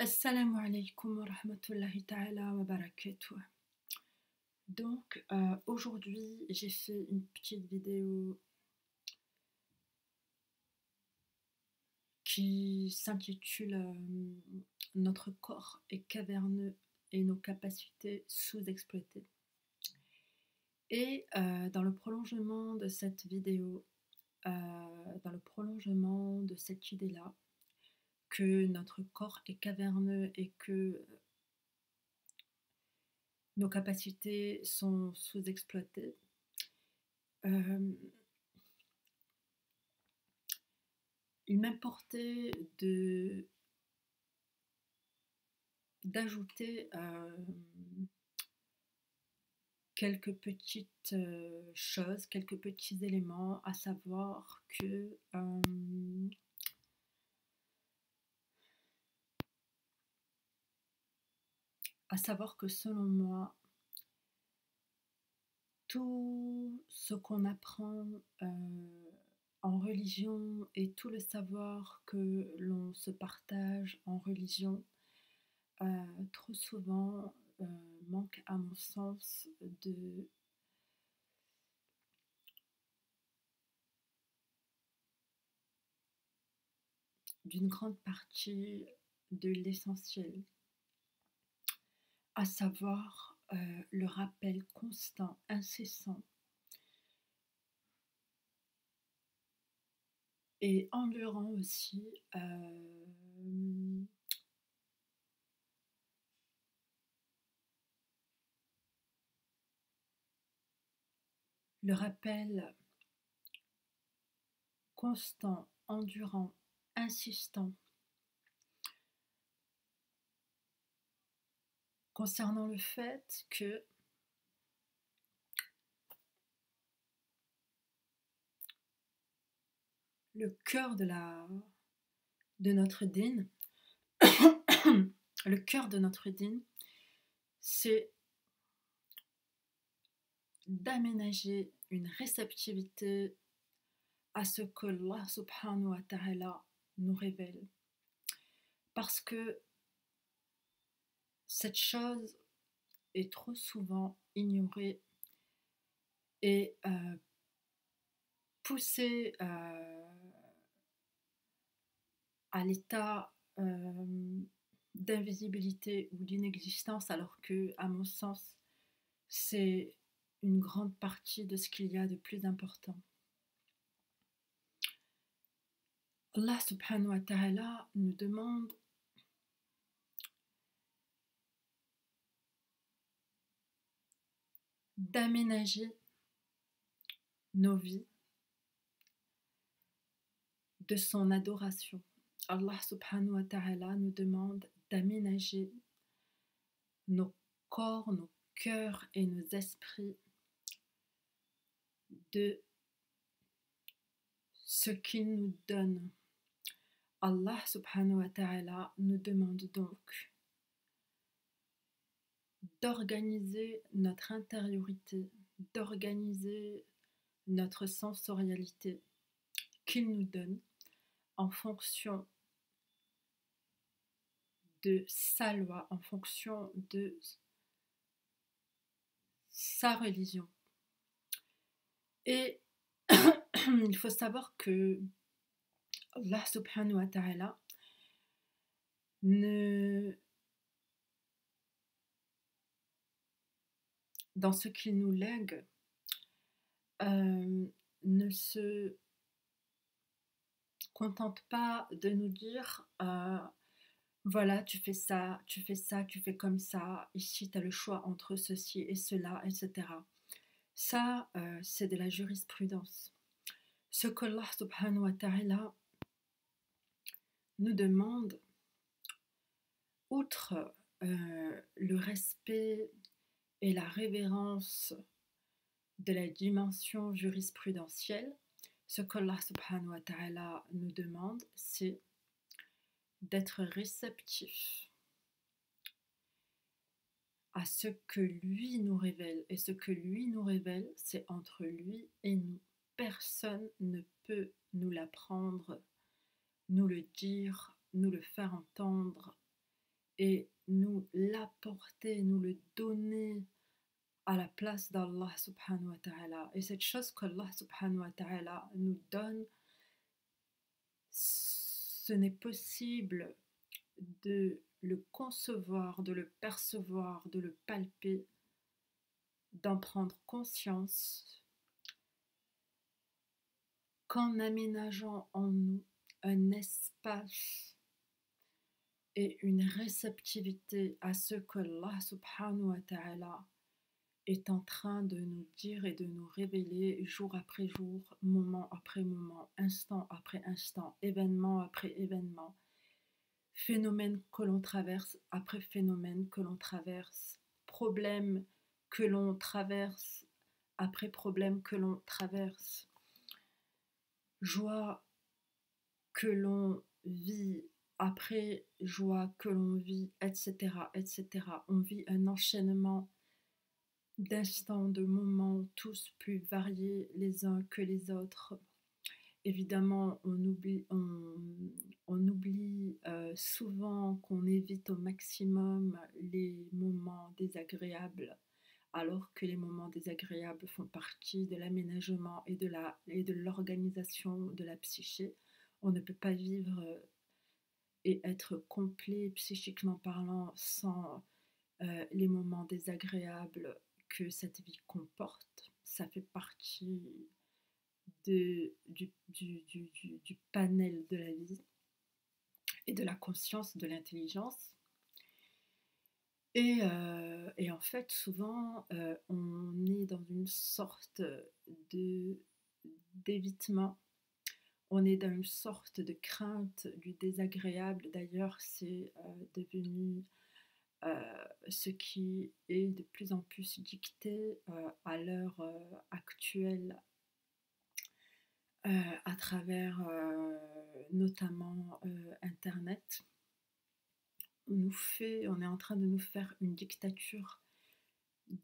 Assalamu alaikum wa rahmatullahi ta'ala wa barakatuh. Donc aujourd'hui j'ai fait une petite vidéo qui s'intitule Notre corps est caverneux et nos capacités sous-exploitées. Et dans le prolongement de cette vidéo, dans le prolongement de cette idée-là, que notre corps est caverneux et que nos capacités sont sous-exploitées, il m'importait d'ajouter quelques petites choses, quelques petits éléments, à savoir que selon moi, tout ce qu'on apprend en religion et tout le savoir que l'on se partage en religion, trop souvent manque à mon sens d'une grande partie de l'essentiel, à savoir le rappel constant, incessant et endurant aussi le rappel constant, endurant, insistant concernant le fait que le cœur de notre dîne, le cœur de notre dîne, c'est d'aménager une réceptivité à ce que Allah subhanahu wa ta'ala nous révèle. Parce que cette chose est trop souvent ignorée et poussée à l'état d'invisibilité ou d'inexistence, alors que, à mon sens, c'est une grande partie de ce qu'il y a de plus important. Allah subhanahu wa ta'ala nous demande d'aménager nos vies de son adoration. Allah subhanahu wa ta'ala nous demande d'aménager nos corps, nos cœurs et nos esprits de ce qu'il nous donne. Allah subhanahu wa ta'ala nous demande donc d'organiser notre intériorité, d'organiser notre sensorialité qu'il nous donne en fonction de sa loi, en fonction de sa religion. Et il faut savoir que Allah subhanahu wa ta'ala dans ce qu'il nous lègue, ne se contente pas de nous dire voilà, tu fais ça, tu fais ça, tu fais comme ça, ici tu as le choix entre ceci et cela, etc. Ça, c'est de la jurisprudence. Ce qu'Allah subhanahu wa ta'ala nous demande, outre le respect et la révérence de la dimension jurisprudentielle, ce qu'Allah subhanahu wa ta'ala nous demande, c'est d'être réceptif à ce que lui nous révèle. Et ce que lui nous révèle, c'est entre lui et nous. Personne ne peut nous l'apprendre, nous le dire, nous le faire entendre, et nous l'apporter, nous le donner à la place d'Allah subhanahu wa ta'ala. Et cette chose qu'Allah subhanahu wa ta'ala nous donne, ce n'est possible de le concevoir, de le percevoir, de le palper, d'en prendre conscience qu'en aménageant en nous un espace et une réceptivité à ce que Allah subhanahu wa ta'ala est en train de nous dire et de nous révéler jour après jour, moment après moment, instant après instant, événement après événement, phénomène que l'on traverse après phénomène que l'on traverse, problème que l'on traverse après problème que l'on traverse, joie que l'on vit après joie que l'on vit, etc., etc. On vit un enchaînement d'instants, de moments, tous plus variés les uns que les autres. Évidemment, on oublie souvent qu'on évite au maximum les moments désagréables, alors que les moments désagréables font partie de l'aménagement et de l'organisation de la psyché. On ne peut pas vivre et être complet psychiquement parlant sans les moments désagréables que cette vie comporte. Ça fait partie du panel de la vie et de la conscience, de l'intelligence. Et en fait, souvent, on est dans une sorte d'évitement, on est dans une sorte de crainte du désagréable. D'ailleurs, c'est devenu ce qui est de plus en plus dicté à l'heure actuelle à travers notamment Internet. On est en train de nous faire une dictature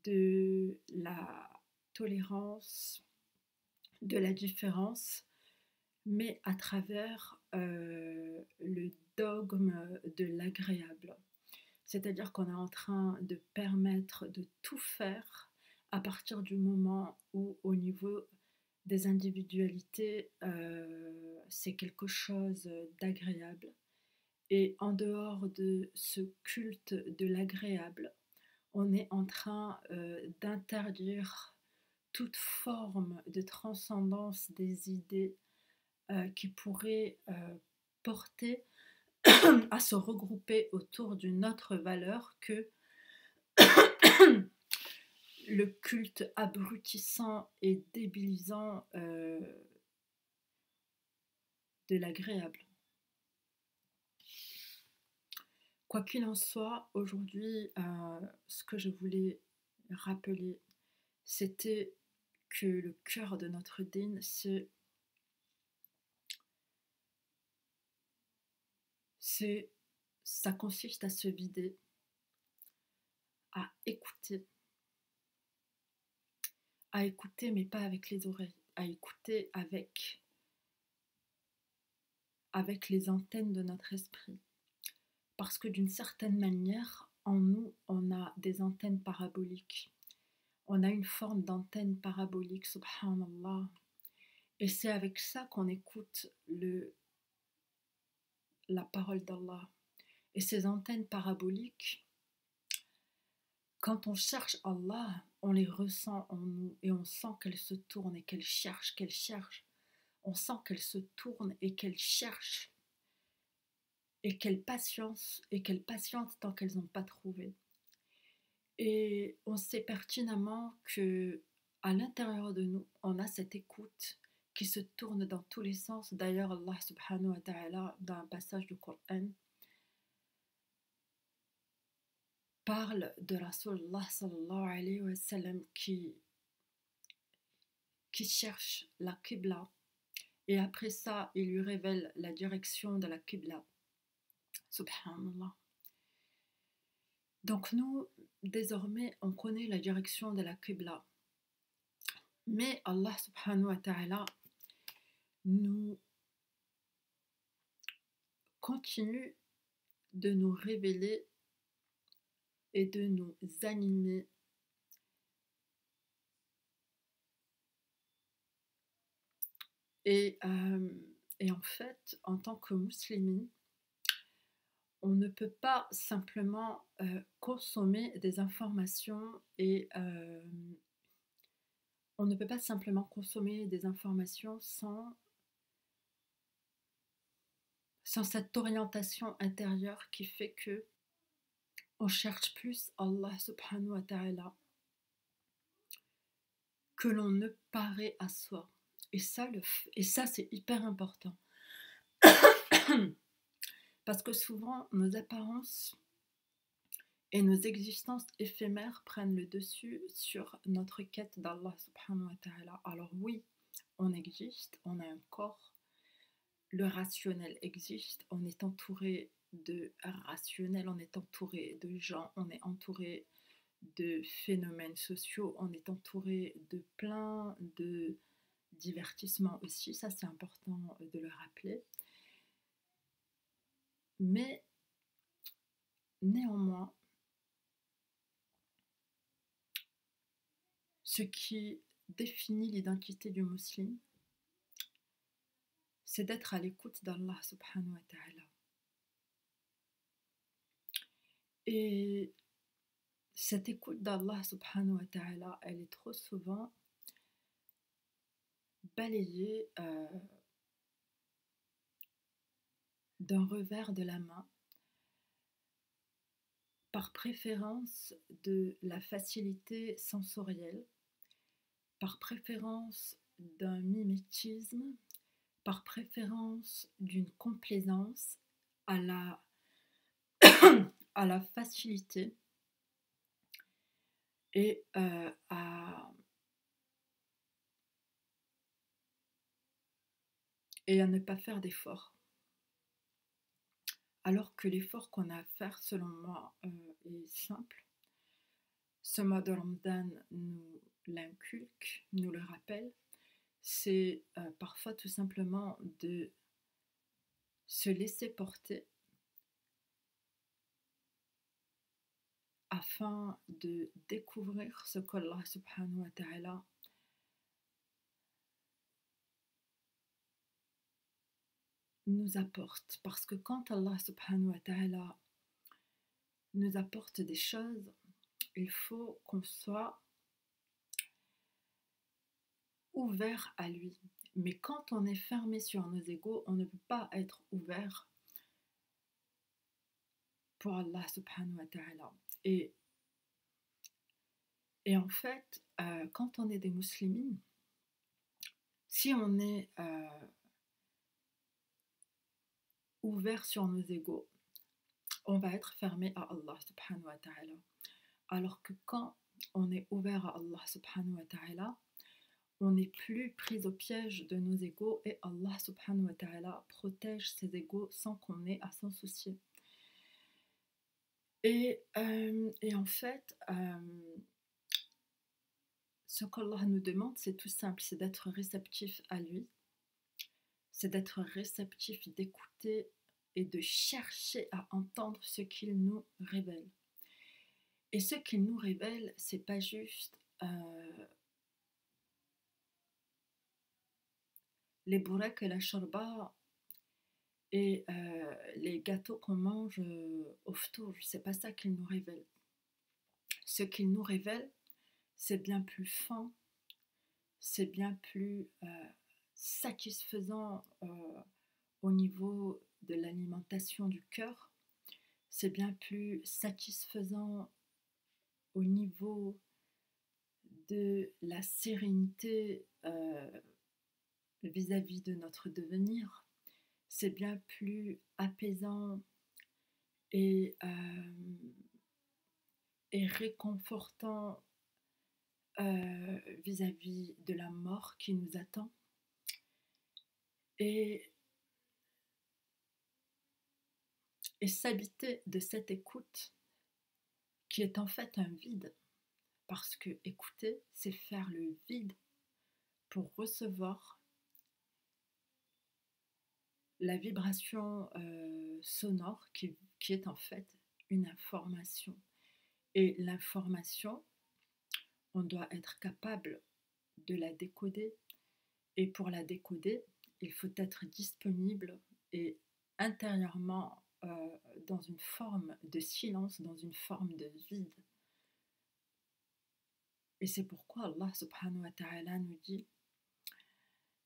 de la tolérance, de la différence, mais à travers le dogme de l'agréable. C'est-à-dire qu'on est en train de permettre de tout faire à partir du moment où, au niveau des individualités, c'est quelque chose d'agréable. Et en dehors de ce culte de l'agréable, on est en train d'interdire toute forme de transcendance des idées qui pourraient porter à se regrouper autour d'une autre valeur que le culte abrutissant et débilisant de l'agréable. Quoi qu'il en soit, aujourd'hui, ce que je voulais rappeler, c'était que le cœur de notre dîn, ça consiste à se vider, à écouter mais pas avec les oreilles, à écouter avec les antennes de notre esprit. Parce que d'une certaine manière, en nous, on a des antennes paraboliques. On a une forme d'antenne parabolique, subhanallah. Et c'est avec ça qu'on écoute la parole d'Allah. Et ces antennes paraboliques, quand on cherche Allah, on les ressent en nous et on sent qu'elles se tournent et qu'elles cherchent. On sent qu'elles se tournent et qu'elles cherchent et qu'elles patientent tant qu'elles n'ont pas trouvé. Et on sait pertinemment que à l'intérieur de nous, on a cette écoute qui se tourne dans tous les sens. D'ailleurs, Allah subhanahu wa ta'ala, dans un passage du Coran, parle de Rasulullah sallallahu alayhi wa sallam qui cherche la Qibla. Et après ça, il lui révèle la direction de la Qibla. Subhanallah. Donc nous, désormais, on connaît la direction de la Qibla. Mais Allah subhanahu wa ta'ala nous continue de nous révéler et de nous animer et en fait, en tant que musulmane, on ne peut pas simplement consommer des informations et on ne peut pas simplement consommer des informations sans cette orientation intérieure qui fait que on cherche plus Allah subhanahu wa ta'ala que l'on ne paraît à soi. Et ça c'est hyper important. Parce que souvent, nos apparences et nos existences éphémères prennent le dessus sur notre quête d'Allah subhanahu wa ta'ala. Alors oui, on existe, on a un corps, le rationnel existe, on est entouré de rationnel, on est entouré de gens, on est entouré de phénomènes sociaux, on est entouré de plein de divertissements aussi, ça c'est important de le rappeler. Mais néanmoins, ce qui définit l'identité du musulman, c'est d'être à l'écoute d'Allah subhanahu wa ta'ala. Et cette écoute d'Allah subhanahu wa ta'ala, elle est trop souvent balayée d'un revers de la main par préférence de la facilité sensorielle, par préférence d'un mimétisme, par préférence d'une complaisance à la facilité et à ne pas faire d'efforts. Alors que l'effort qu'on a à faire, selon moi, est simple. Ce mois de Ramadan nous l'inculque, nous le rappelle. C'est parfois tout simplement de se laisser porter afin de découvrir ce qu'Allah subhanahu wa ta'ala nous apporte. Parce que quand Allah subhanahu wa ta'ala nous apporte des choses, il faut qu'on soit ouvert à lui. Mais quand on est fermé sur nos égos, on ne peut pas être ouvert pour Allah subhanahu wa ta'ala. Et en fait, quand on est des musulmans, si on est ouvert sur nos égos, on va être fermé à Allah subhanahu wa ta'ala. Alors que quand on est ouvert à Allah subhanahu wa ta'ala, on n'est plus pris au piège de nos égos et Allah subhanahu wa ta'ala protège ses égos sans qu'on ait à s'en soucier. Et en fait, ce qu'Allah nous demande, c'est tout simple, c'est d'être réceptif à lui, c'est d'être réceptif, d'écouter et de chercher à entendre ce qu'il nous révèle. Et ce qu'il nous révèle, c'est pas juste les bourraks et la shorba et les gâteaux qu'on mange au ftour, c'est pas ça qu'il nous révèle. Ce qu'il nous révèle, c'est bien plus fin, c'est bien plus satisfaisant au niveau de l'alimentation du cœur, c'est bien plus satisfaisant au niveau de la sérénité vis-à-vis de notre devenir, c'est bien plus apaisant et réconfortant vis-à-vis de la mort qui nous attend. Et s'habiter de cette écoute qui est en fait un vide, parce que écouter, c'est faire le vide pour recevoir la vibration sonore qui est en fait une information. Et l'information, on doit être capable de la décoder. Et pour la décoder, il faut être disponible et intérieurement dans une forme de silence, dans une forme de vide. Et c'est pourquoi Allah subhanahu wa ta'ala nous dit: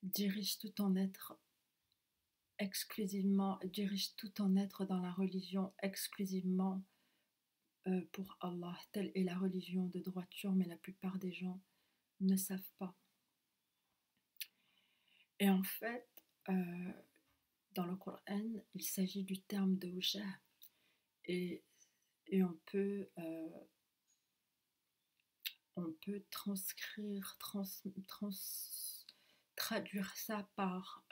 dirige tout ton être exclusivement, dirige tout ton être dans la religion exclusivement pour Allah. Telle est la religion de droiture, mais la plupart des gens ne savent pas. Et en fait, dans le Coran, il s'agit du terme de Ouja. Et on peut transcrire, traduire ça par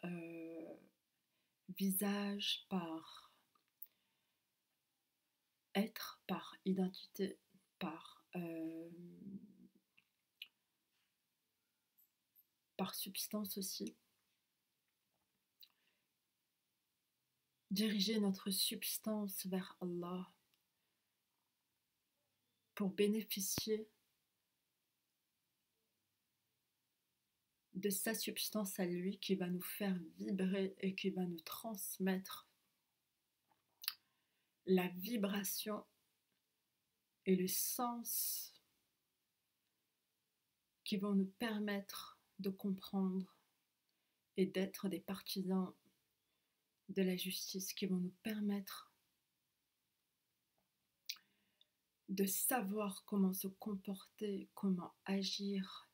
visage, par être, par identité, par substance aussi. Diriger notre substance vers Allah pour bénéficier de sa substance à lui qui va nous faire vibrer et qui va nous transmettre la vibration et le sens qui vont nous permettre de comprendre et d'être des partisans de la justice, qui vont nous permettre de savoir comment se comporter, comment agir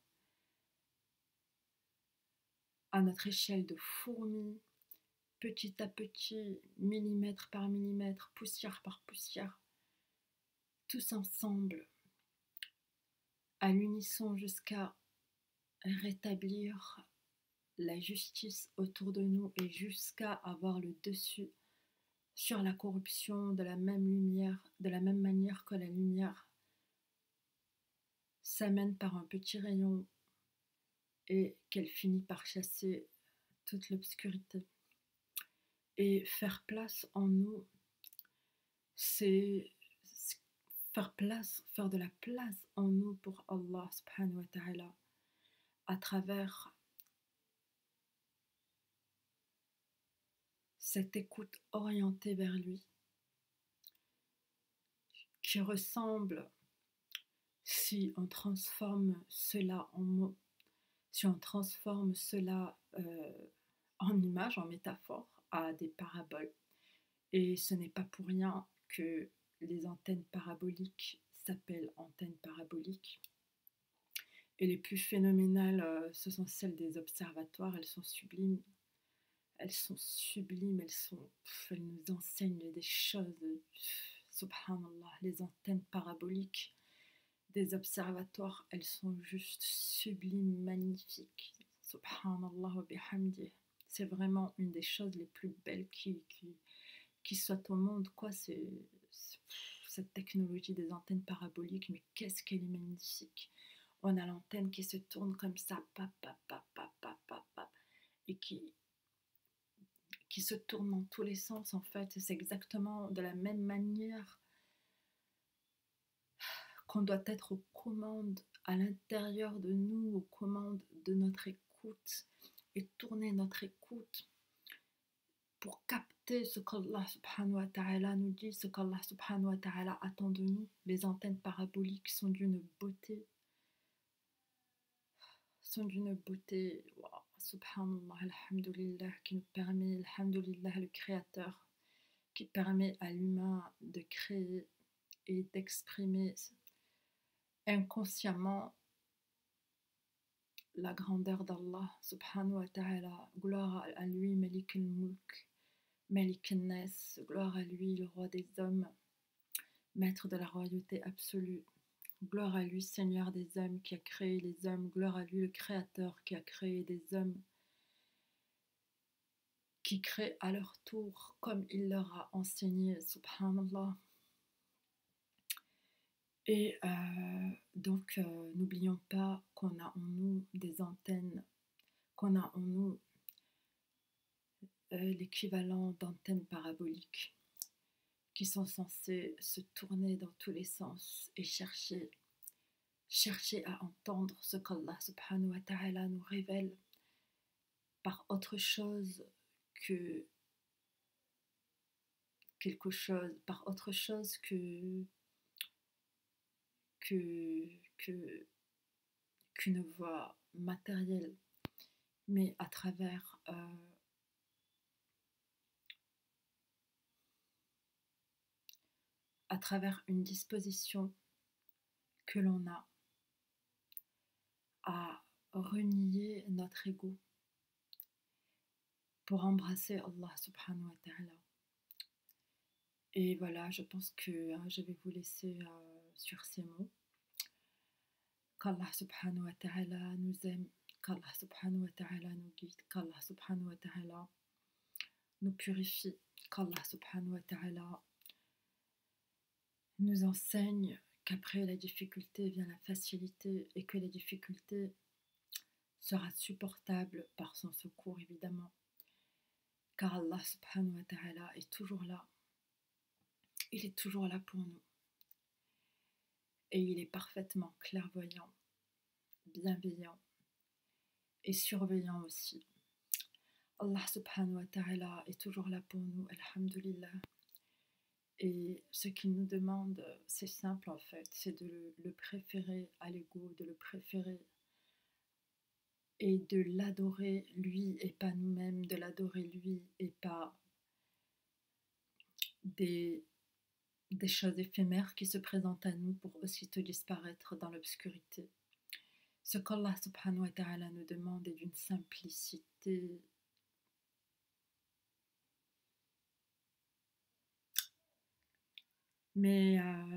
à notre échelle de fourmi, petit à petit, millimètre par millimètre, poussière par poussière, tous ensemble, à l'unisson, jusqu'à rétablir la justice autour de nous et jusqu'à avoir le dessus sur la corruption de la même lumière, de la même manière que la lumière s'amène par un petit rayon et qu'elle finit par chasser toute l'obscurité. Et faire place en nous, c'est faire de la place en nous pour Allah subhanahu wa ta'ala à travers cette écoute orientée vers lui qui ressemble, si on transforme cela en mots, si on transforme cela en images, en métaphores, à des paraboles. Et ce n'est pas pour rien que les antennes paraboliques s'appellent antennes paraboliques. Et les plus phénoménales, ce sont celles des observatoires. Elles sont sublimes. Elles nous enseignent des choses. Subhanallah, les antennes paraboliques des observatoires, elles sont juste sublimes, magnifiques. Subhanallah wa bihamdi. C'est vraiment une des choses les plus belles qui soit au monde, quoi. C'est cette technologie des antennes paraboliques, mais qu'est-ce qu'elle est magnifique. On a l'antenne qui se tourne comme ça, et qui se tourne dans tous les sens, en fait. C'est exactement de la même manière qu'on doit être aux commandes à l'intérieur de nous, aux commandes de notre écoute, et tourner notre écoute pour capter ce qu'Allah subhanahu wa ta'ala nous dit, ce qu'Allah subhanahu wa ta'ala attend de nous. Les antennes paraboliques sont d'une beauté, wow, subhanallah, alhamdulillah, qui nous permet, alhamdulillah, le créateur, qui permet à l'humain de créer et d'exprimer inconsciemment la grandeur d'Allah subhanahu wa ta'ala. Gloire à lui, Malik al-Mulk, Malik al-Nas, gloire à lui, le roi des hommes, maître de la royauté absolue. Gloire à lui, Seigneur des hommes, qui a créé les hommes. Gloire à lui, le Créateur, qui a créé des hommes, qui crée à leur tour comme il leur a enseigné, subhanallah. Et donc, n'oublions pas qu'on a en nous des antennes, qu'on a en nous l'équivalent d'antennes paraboliques qui sont censés se tourner dans tous les sens et chercher à entendre ce qu'Allah subhanahu wa ta'ala nous révèle par autre chose que quelque chose, par autre chose que, que- qu'une voie matérielle, mais à travers une disposition que l'on a à renier notre ego pour embrasser Allah subhanahu wa ta'ala. Et voilà, je pense que je vais vous laisser sur ces mots. Qu'Allah subhanahu wa ta'ala nous aime, qu'Allah subhanahu wa ta'ala nous guide, qu'Allah subhanahu wa ta'ala nous purifie, qu'Allah subhanahu wa ta'ala nous enseigne qu'après la difficulté vient la facilité et que la difficulté sera supportable par son secours évidemment. Car Allah subhanahu wa ta'ala est toujours là. Il est toujours là pour nous. Et il est parfaitement clairvoyant, bienveillant et surveillant aussi. Allah subhanahu wa ta'ala est toujours là pour nous, alhamdulillah. Et ce qu'il nous demande, c'est simple en fait, c'est de le préférer à l'ego, de le préférer et de l'adorer lui et pas nous-mêmes, de l'adorer lui et pas des choses éphémères qui se présentent à nous pour aussitôt disparaître dans l'obscurité. Ce qu'Allah subhanahu wa ta'ala nous demande est d'une simplicité mais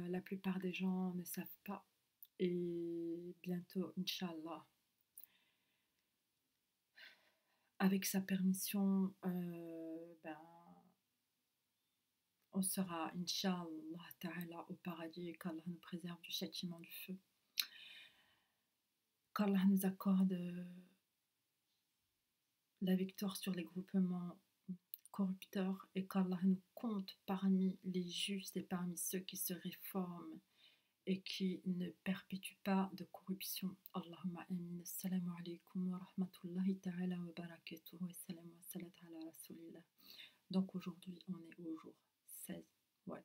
la plupart des gens ne savent pas. Et bientôt, Inch'Allah, avec sa permission, on sera, Inch'Allah ta'ala, au paradis et qu'Allah nous préserve du châtiment du feu. Qu'Allah nous accorde la victoire sur les groupements corrupteurs et qu'Allah nous compte parmi les justes et parmi ceux qui se réforment et qui ne perpétuent pas de corruption. Allahumma amin. Assalamu alaikum wa rahmatullahi ta'ala wa barakatuh. Wa salam wa salat ala rasulillah. Donc aujourd'hui, on est au jour 16. Ouais.